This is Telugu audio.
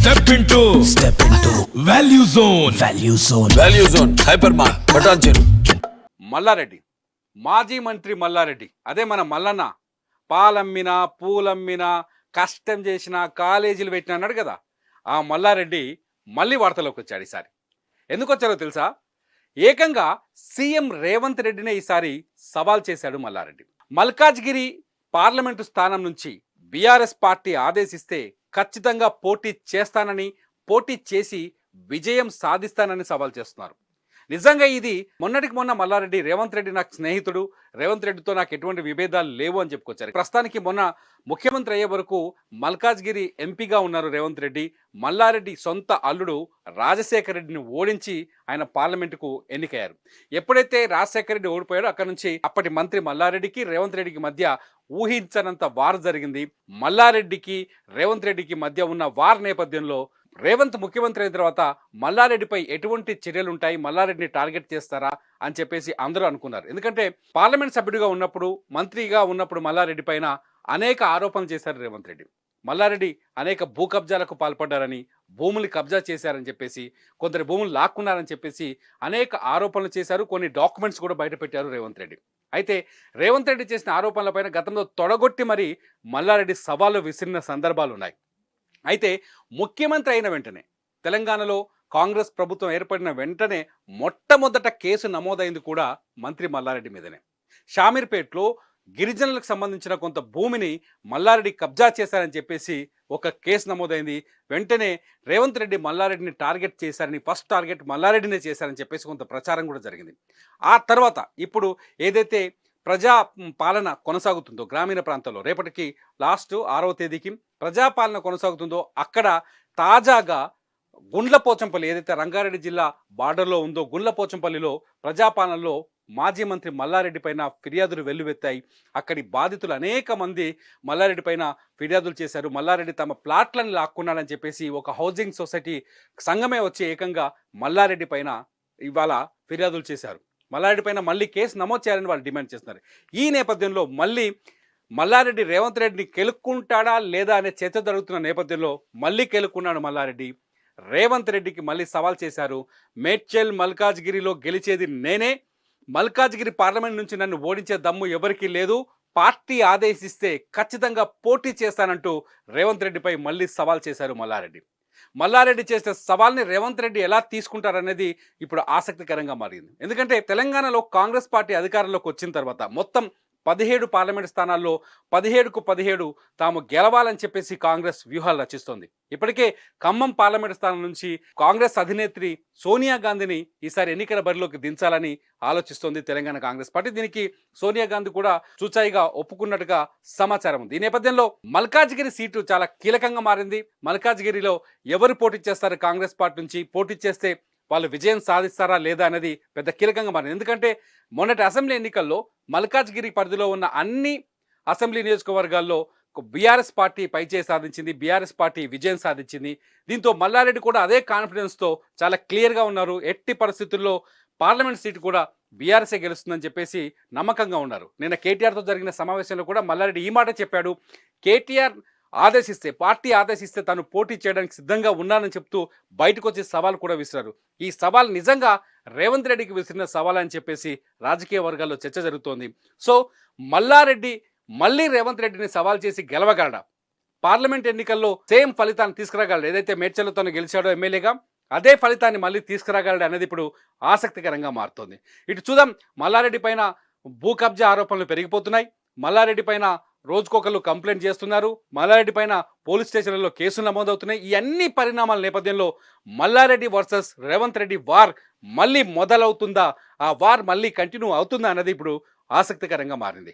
Step into Value Zone. Value zone hyper mart Patancheru. Mallareddy మాజీ మంత్రి మల్లారెడ్డి అదే మన మల్లన్న పాలమ్మినా పూలమ్మినా కష్టం చేసిన కాలేజీలు పెట్టిన అన్నాడు కదా. ఆ మల్లారెడ్డి మళ్ళీ వార్తలోకి వచ్చాడు ఈసారి. ఎందుకు వచ్చారో తెలుసా? ఏకంగా సీఎం రేవంత్ రెడ్డినే ఈసారి సవాల్ చేశాడు మల్లారెడ్డి. మల్కాజ్గిరి పార్లమెంటు స్థానం నుంచి బీఆర్ఎస్ పార్టీ ఆదేశిస్తే ఖచ్చితంగా పోటీ చేస్తానని, పోటీ చేసి విజయం సాధిస్తానని సవాల్ చేస్తున్నారు. నిజంగా ఇది మొన్నటికి మొన్న మల్లారెడ్డి రేవంత్ రెడ్డి నాకు స్నేహితుడు, రేవంత్ రెడ్డితో నాకు ఎటువంటి విభేదాలు లేవు అని చెప్పుకొచ్చారు. ప్రస్తుతానికి మొన్న ముఖ్యమంత్రి అయ్యే వరకు మల్కాజ్గిరి ఎంపీగా ఉన్నారు రేవంత్ రెడ్డి. మల్లారెడ్డి సొంత అల్లుడు రాజశేఖర రెడ్డిని ఓడించి ఆయన పార్లమెంటుకు ఎన్నికయ్యారు. ఎప్పుడైతే రాజశేఖర రెడ్డి ఓడిపోయాడో అక్కడ నుంచి అప్పటి మంత్రి మల్లారెడ్డికి రేవంత్ రెడ్డికి మధ్య ఊహించనంత వార్ జరిగింది. మల్లారెడ్డికి రేవంత్ రెడ్డికి మధ్య ఉన్న వార్ నేపథ్యంలో రేవంత్ ముఖ్యమంత్రి అయిన తర్వాత మల్లారెడ్డిపై ఎటువంటి చర్యలు ఉంటాయి, మల్లారెడ్డిని టార్గెట్ చేస్తారా అని చెప్పేసి అందరూ అనుకున్నారు. ఎందుకంటే పార్లమెంట్ సభ్యుడిగా ఉన్నప్పుడు, మంత్రిగా ఉన్నప్పుడు మల్లారెడ్డి పైన అనేక ఆరోపణలు చేశారు రేవంత్ రెడ్డి. మల్లారెడ్డి అనేక భూ కబ్జాలకు పాల్పడ్డారని, భూములు కబ్జా చేశారని చెప్పేసి, కొందరి భూములు లాక్కున్నారని చెప్పేసి అనేక ఆరోపణలు చేశారు. కొన్ని డాక్యుమెంట్స్ కూడా బయటపెట్టారు రేవంత్ రెడ్డి. అయితే రేవంత్ రెడ్డి చేసిన ఆరోపణలపైన గతంలో తొడగొట్టి మరి మల్లారెడ్డి సవాలు విసిరిన సందర్భాలు ఉన్నాయి. అయితే ముఖ్యమంత్రి అయిన వెంటనే, తెలంగాణలో కాంగ్రెస్ ప్రభుత్వం ఏర్పడిన వెంటనే మొట్టమొదట కేసు నమోదైంది కూడా మంత్రి మల్లారెడ్డి మీదనే. షామీర్పేట్లో గిరిజనులకు సంబంధించిన కొంత భూమిని మల్లారెడ్డి కబ్జా చేశారని చెప్పేసి ఒక కేసు నమోదైంది. వెంటనే రేవంత్ రెడ్డి మల్లారెడ్డిని టార్గెట్ చేశారని, ఫస్ట్ టార్గెట్ మల్లారెడ్డినే చేశారని చెప్పేసి కొంత ప్రచారం కూడా జరిగింది. ఆ తర్వాత ఇప్పుడు ఏదైతే ప్రజా పాలన కొనసాగుతుందో గ్రామీణ ప్రాంతాల్లో, రేపటికి లాస్ట్ 6వ తేదీకి ప్రజాపాలన కొనసాగుతుందో అక్కడ తాజాగా గుండ్లపోచంపల్లి, ఏదైతే రంగారెడ్డి జిల్లా బార్డర్లో ఉందో గుండ్లపోచంపల్లిలో ప్రజాపాలనలో మాజీ మంత్రి మల్లారెడ్డి పైన ఫిర్యాదులు వెల్లువెత్తాయి. అక్కడి బాధితులు అనేక మంది మల్లారెడ్డి పైన ఫిర్యాదులు చేశారు. మల్లారెడ్డి తమ ప్లాట్లను లాక్కున్నాడని చెప్పేసి ఒక హౌసింగ్ సొసైటీ సంఘమే వచ్చి ఏకంగా మల్లారెడ్డి పైన ఇవాళ ఫిర్యాదులు చేశారు. మల్లారెడ్డి పైన మళ్ళీ కేసు నమోదు చేయాలని వాళ్ళు డిమాండ్ చేస్తున్నారు. ఈ నేపథ్యంలో మళ్ళీ మల్లారెడ్డి రేవంత్ రెడ్డిని కెలుక్కుంటాడా లేదా అనే చర్చ జరుగుతున్న నేపథ్యంలో మళ్ళీ కెలుక్కున్నాడు మల్లారెడ్డి. రేవంత్ రెడ్డికి మళ్ళీ సవాల్ చేశారు. మేడ్చల్ మల్కాజ్గిరిలో గెలిచేది నేనే, మల్కాజ్గిరి పార్లమెంట్ నుంచి నన్ను ఓడించే దమ్ము ఎవరికీ లేదు, పార్టీ ఆదేశిస్తే ఖచ్చితంగా పోటీ చేస్తానంటూ రేవంత్ రెడ్డిపై మళ్ళీ సవాల్ చేశారు మల్లారెడ్డి. మల్లారెడ్డి చేసిన సవాల్ని రేవంత్ రెడ్డి ఎలా తీసుకుంటారనేది ఇప్పుడు ఆసక్తికరంగా మారింది. ఎందుకంటే తెలంగాణలో కాంగ్రెస్ పార్టీ అధికారంలోకి వచ్చిన తర్వాత మొత్తం 17 పార్లమెంట్ స్థానాల్లో 17కు 17 తాము గెలవాలని చెప్పేసి కాంగ్రెస్ వ్యూహాలు రచిస్తోంది. ఇప్పటికే ఖమ్మం పార్లమెంట్ స్థానం నుంచి కాంగ్రెస్ అధినేత్రి సోనియా గాంధీని ఈసారి ఎన్నికల బరిలోకి దించాలని ఆలోచిస్తోంది తెలంగాణ కాంగ్రెస్ పార్టీ. దీనికి సోనియా గాంధీ కూడా చూచాయిగా ఒప్పుకున్నట్టుగా సమాచారం ఉంది. ఈ నేపథ్యంలో మల్కాజ్గిరి సీటు చాలా కీలకంగా మారింది. మల్కాజ్గిరిలో ఎవరు పోటీ చేస్తారు కాంగ్రెస్ పార్టీ నుంచి, పోటీ చేస్తే వాళ్ళు విజయం సాధిస్తారా లేదా అనేది పెద్ద కీలకంగా మారింది. ఎందుకంటే మొన్నటి అసెంబ్లీ ఎన్నికల్లో మల్కాజ్గిరి పరిధిలో ఉన్న అన్ని అసెంబ్లీ నియోజకవర్గాల్లో బీఆర్ఎస్ పార్టీ పైచేయి సాధించింది, బీఆర్ఎస్ పార్టీ విజయం సాధించింది. దీంతో మల్లారెడ్డి కూడా అదే కాన్ఫిడెన్స్తో చాలా క్లియర్గా ఉన్నారు. ఎట్టి పరిస్థితుల్లో పార్లమెంట్ సీటు కూడా బీఆర్ఎస్ఏ గెలుస్తుందని చెప్పేసి నమ్మకంగా ఉన్నారు. నిన్న కేటీఆర్తో జరిగిన సమావేశంలో కూడా మల్లారెడ్డి ఈ మాట చెప్పాడు. కేటీఆర్ ఆదేశిస్తే, పార్టీ ఆదేశిస్తే తాను పోటీ చేయడానికి సిద్ధంగా ఉన్నానని చెప్తూ బయటకు వచ్చే సవాల్ కూడా విసిరారు. ఈ సవాల్ నిజంగా రేవంత్ రెడ్డికి విసిరిన సవాల్ అని చెప్పేసి రాజకీయ వర్గాల్లో చర్చ జరుగుతోంది. సో మల్లారెడ్డి మళ్ళీ రేవంత్ రెడ్డిని సవాల్ చేసి గెలవగలడా, పార్లమెంట్ ఎన్నికల్లో సేమ్ ఫలితాన్ని తీసుకురాగలడు, ఏదైతే మేడ్చల్లో తను గెలిచాడో ఎమ్మెల్యేగా అదే ఫలితాన్ని మళ్ళీ తీసుకురాగలడు అనేది ఇప్పుడు ఆసక్తికరంగా మారుతోంది. ఇటు చూద్దాం, మల్లారెడ్డి పైన భూ కబ్జా ఆరోపణలు పెరిగిపోతున్నాయి. మల్లారెడ్డి పైన రోజుకొకరు కంప్లైంట్ చేస్తున్నారు. మల్లారెడ్డి పైన పోలీస్ స్టేషన్లలో కేసులు నమోదవుతున్నాయి. ఈ అన్ని పరిణామాల నేపథ్యంలో మల్లారెడ్డి వర్సెస్ రేవంత్ రెడ్డి వార్ మళ్ళీ మొదలవుతుందా, ఆ వార్ మళ్ళీ కంటిన్యూ అవుతుందా అన్నది ఇప్పుడు ఆసక్తికరంగా మారింది.